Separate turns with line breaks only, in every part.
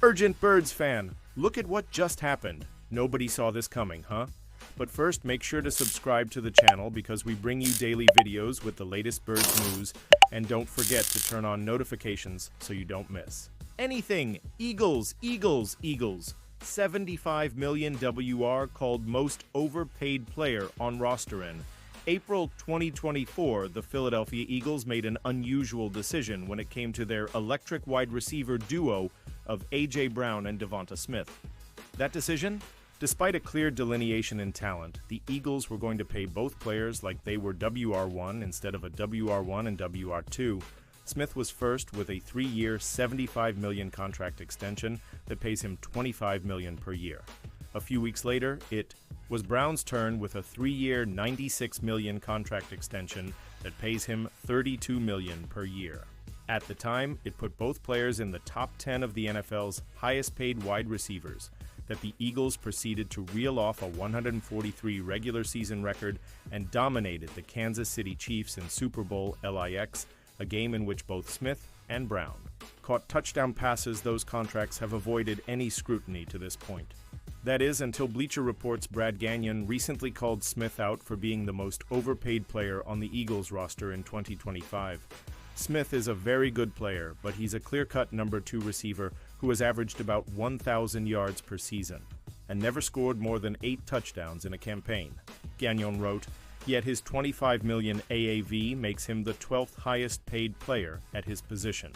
Urgent Birds fan, look at what just happened. Nobody saw this coming, huh? But first, make sure to subscribe to the channel because we bring you daily videos with the latest birds news, and don't forget to turn on notifications so you don't miss anything. Eagles, Eagles, Eagles. 75 million WR called most overpaid player on roster in April 2024, the Philadelphia Eagles made an unusual decision when it came to their electric wide receiver duo of A.J. Brown and Devonta Smith. That decision? Despite a clear delineation in talent, the Eagles were going to pay both players like they were WR1 instead of a WR1 and WR2. Smith was first with a 3-year, $75 million contract extension that pays him $25 million per year. A few weeks later, it was Brown's turn with a 3-year, $96 million contract extension that pays him $32 million per year. At the time, it put both players in the top 10 of the NFL's highest-paid wide receivers that the Eagles proceeded to reel off a 143 regular season record and dominated the Kansas City Chiefs in Super Bowl LIX, a game in which both Smith and Brown caught touchdown passes. Those contracts have avoided any scrutiny to this point. That is, until Bleacher Report's Brad Gagnon recently called Smith out for being the most overpaid player on the Eagles roster in 2025. Smith is a very good player, but he's a clear-cut number 2 receiver who has averaged about 1,000 yards per season and never scored more than 8 touchdowns in a campaign. Gagnon wrote, yet his $25 million AAV makes him the 12th highest paid player at his position.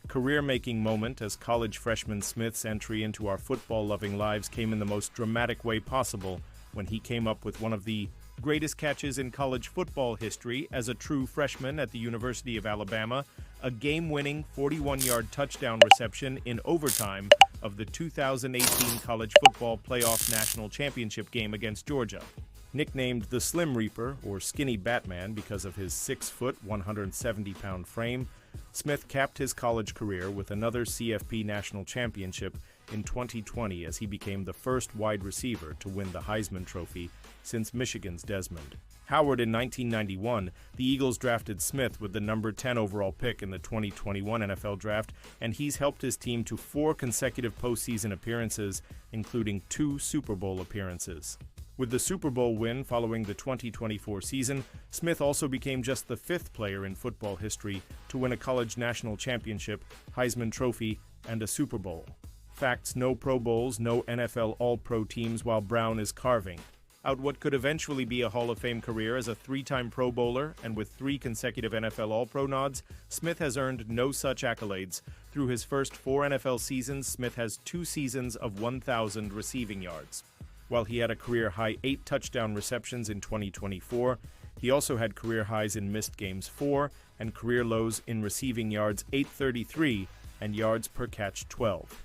Career-making moment as college freshman Smith's entry into our football-loving lives came in the most dramatic way possible when he came up with one of the greatest catches in college football history as a true freshman at the University of Alabama, a game-winning 41-yard touchdown reception in overtime of the 2018 College Football Playoff National Championship game against Georgia. Nicknamed the Slim Reaper, or Skinny Batman, because of his 6-foot, 170-pound frame, Smith capped his college career with another CFP National Championship in 2020 as he became the first wide receiver to win the Heisman Trophy since Michigan's Desmond Howard. In 1991, the Eagles drafted Smith with the number 10 overall pick in the 2021 NFL Draft, and he's helped his team to 4 consecutive postseason appearances, including 2 Super Bowl appearances. With the Super Bowl win following the 2024 season, Smith also became just the 5th player in football history to win a college national championship, Heisman Trophy, and a Super Bowl. Facts: no Pro Bowls, no NFL All-Pro teams, while Brown is carving out what could eventually be a Hall of Fame career as a 3-time Pro Bowler, and with 3 consecutive NFL All-Pro nods, Smith has earned no such accolades. Through his first 4 NFL seasons, Smith has 2 seasons of 1,000 receiving yards. While he had a career-high 8 touchdown receptions in 2024, he also had career highs in missed games 4 and career lows in receiving yards 833 and yards per catch 12.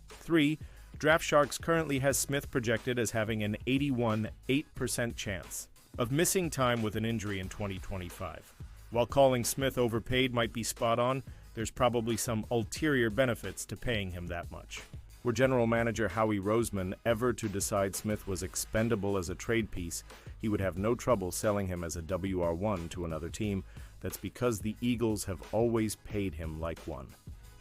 3. DraftSharks currently has Smith projected as having an 81.8% chance of missing time with an injury in 2025. While calling Smith overpaid might be spot on, there's probably some ulterior benefits to paying him that much. Were General Manager Howie Roseman ever to decide Smith was expendable as a trade piece, he would have no trouble selling him as a WR1 to another team. That's because the Eagles have always paid him like one.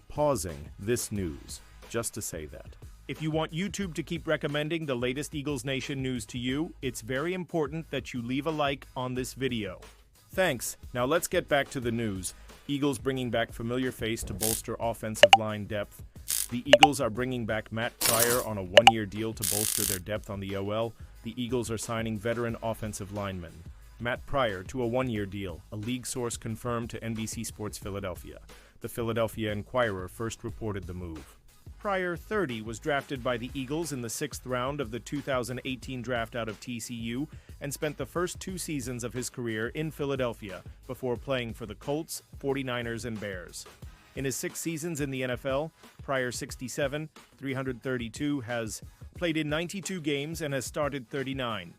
Pausing this news just to say that. If you want YouTube to keep recommending the latest Eagles Nation news to you, it's very important that you leave a like on this video. Thanks. Now let's get back to the news. Eagles bringing back familiar face to bolster offensive line depth. The Eagles are bringing back Matt Pryor on a 1-year deal to bolster their depth on the OL. The Eagles are signing veteran offensive lineman Matt Pryor to a 1-year deal, a league source confirmed to NBC Sports Philadelphia. The Philadelphia Inquirer first reported the move. Pryor, 30, was drafted by the Eagles in the 6th round of the 2018 draft out of TCU and spent the first 2 seasons of his career in Philadelphia before playing for the Colts, 49ers, and Bears. In his 6 seasons in the NFL, Pryor, 67, 332, has played in 92 games and has started 39.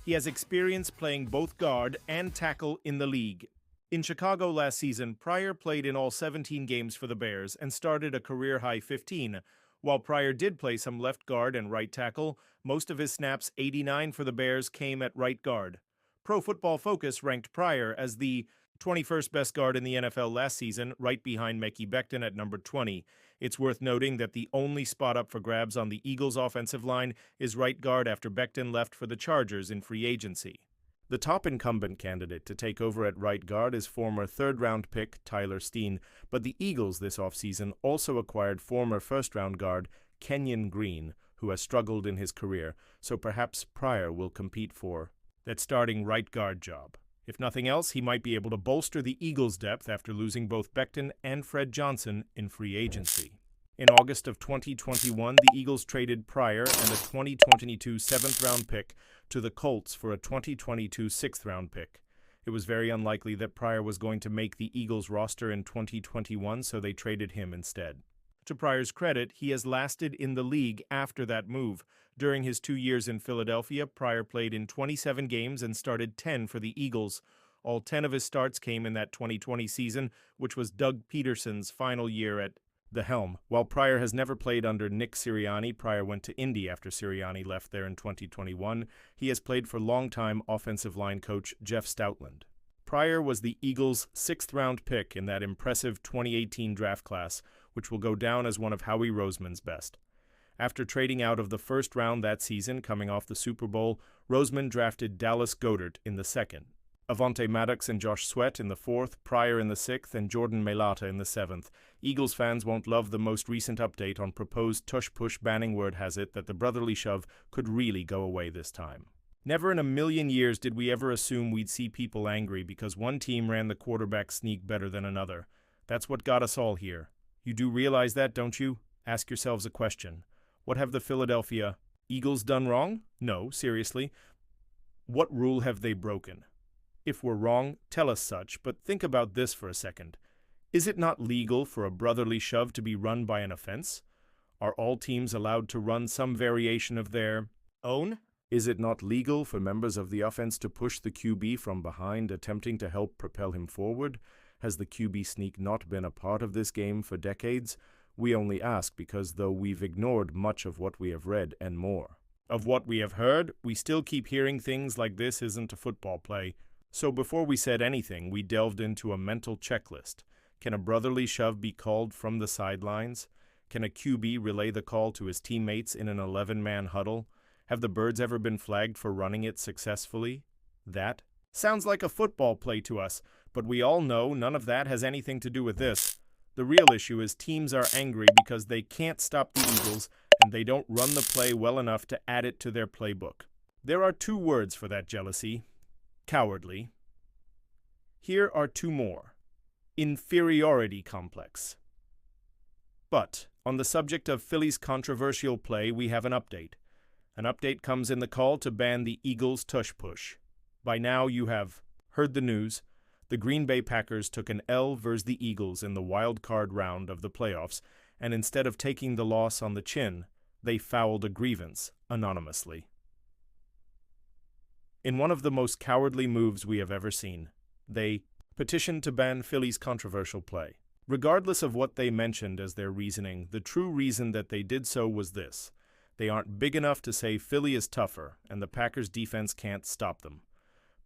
He has experience playing both guard and tackle in the league. In Chicago last season, Pryor played in all 17 games for the Bears and started a career-high 15. While Pryor did play some left guard and right tackle, most of his snaps, 89 for the Bears, came at right guard. Pro Football Focus ranked Pryor as the 21st best guard in the NFL last season, right behind Mekhi Becton at number 20. It's worth noting that the only spot up for grabs on the Eagles' offensive line is right guard after Becton left for the Chargers in free agency. The top incumbent candidate to take over at right guard is former third-round pick Tyler Steen, but the Eagles this offseason also acquired former first-round guard Kenyon Green, who has struggled in his career, so perhaps Pryor will compete for that starting right guard job. If nothing else, he might be able to bolster the Eagles' depth after losing both Becton and Fred Johnson in free agency. In August of 2021, the Eagles traded Pryor and a 2022 seventh-round pick to the Colts for a 2022 sixth-round pick. It was very unlikely that Pryor was going to make the Eagles roster in 2021, so they traded him instead. To Pryor's credit, he has lasted in the league after that move. During his 2 years in Philadelphia, Pryor played in 27 games and started 10 for the Eagles. All 10 of his starts came in that 2020 season, which was Doug Peterson's final year at the helm. While Pryor has never played under Nick Sirianni, Pryor went to Indy after Sirianni left there in 2021. He has played for longtime offensive line coach Jeff Stoutland. Pryor was the Eagles' sixth-round pick in that impressive 2018 draft class, which will go down as one of Howie Roseman's best. After trading out of the first round that season, coming off the Super Bowl, Roseman drafted Dallas Goedert in the second, Avonte Maddox and Josh Sweat in the fourth, Pryor in the sixth, and Jordan Mailata in the seventh. Eagles fans won't love the most recent update on proposed tush-push banning. Word has it that the brotherly shove could really go away this time. Never in a million years did we ever assume we'd see people angry because one team ran the quarterback sneak better than another. That's what got us all here. You do realize that, don't you? Ask yourselves a question. What have the Philadelphia Eagles done wrong? No, seriously. What rule have they broken? If we're wrong, tell us such, but think about this for a second. Is it not legal for a brotherly shove to be run by an offense? Are all teams allowed to run some variation of their own? Is it not legal for members of the offense to push the QB from behind, attempting to help propel him forward? Has the QB sneak not been a part of this game for decades? We only ask because though we've ignored much of what we have read and more of what we have heard, we still keep hearing things like this isn't a football play. So before we said anything, we delved into a mental checklist. Can a brotherly shove be called from the sidelines? Can a QB relay the call to his teammates in an 11-man huddle? Have the Birds ever been flagged for running it successfully? That sounds like a football play to us, but we all know none of that has anything to do with this. The real issue is teams are angry because they can't stop the Eagles and they don't run the play well enough to add it to their playbook. There are two words for that jealousy. Cowardly. Here are two more. Inferiority complex. But on the subject of Philly's controversial play, we have an update. An update comes in the call to ban the Eagles' tush-push. By now you have heard the news. The Green Bay Packers took an L versus the Eagles in the wild card round of the playoffs, and instead of taking the loss on the chin, they fouled a grievance anonymously. In one of the most cowardly moves we have ever seen, they petitioned to ban Philly's controversial play. Regardless of what they mentioned as their reasoning, the true reason that they did so was this. They aren't big enough to say Philly is tougher, and the Packers' defense can't stop them.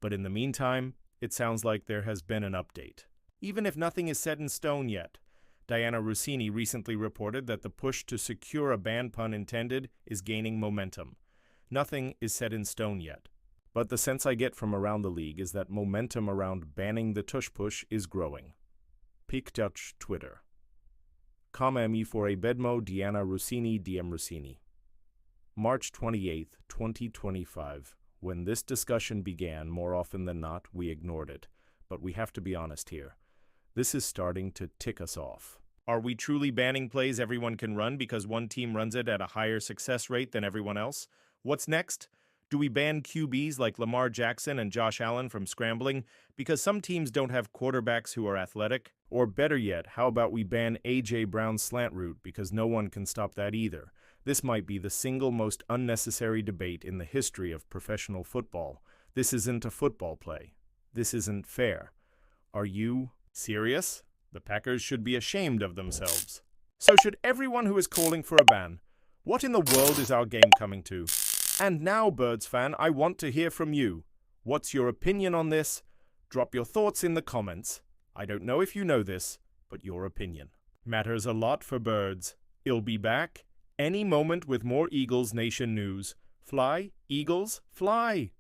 But in the meantime, it sounds like there has been an update. Even if nothing is set in stone yet, Diana Russini recently reported that the push to secure a ban, pun intended, is gaining momentum. Nothing is set in stone yet. But the sense I get from around the league is that momentum around banning the tush-push is growing. Peak Dutch Twitter. Come for a bedmo Diana Russini DM Russini. March 28, 2025. When this discussion began, more often than not, we ignored it. But we have to be honest here. This is starting to tick us off. Are we truly banning plays everyone can run because one team runs it at a higher success rate than everyone else? What's next? Do we ban QBs like Lamar Jackson and Josh Allen from scrambling because some teams don't have quarterbacks who are athletic? Or better yet, how about we ban A.J. Brown's slant route because no one can stop that either? This might be the single most unnecessary debate in the history of professional football. This isn't a football play. This isn't fair. Are you serious? The Packers should be ashamed of themselves. So should everyone who is calling for a ban. What in the world is our game coming to? And now, Birds fan, I want to hear from you. What's your opinion on this? Drop your thoughts in the comments. I don't know if you know this, but your opinion. matters a lot for birds. I'll be back any moment with more Eagles Nation news. Fly, Eagles, fly!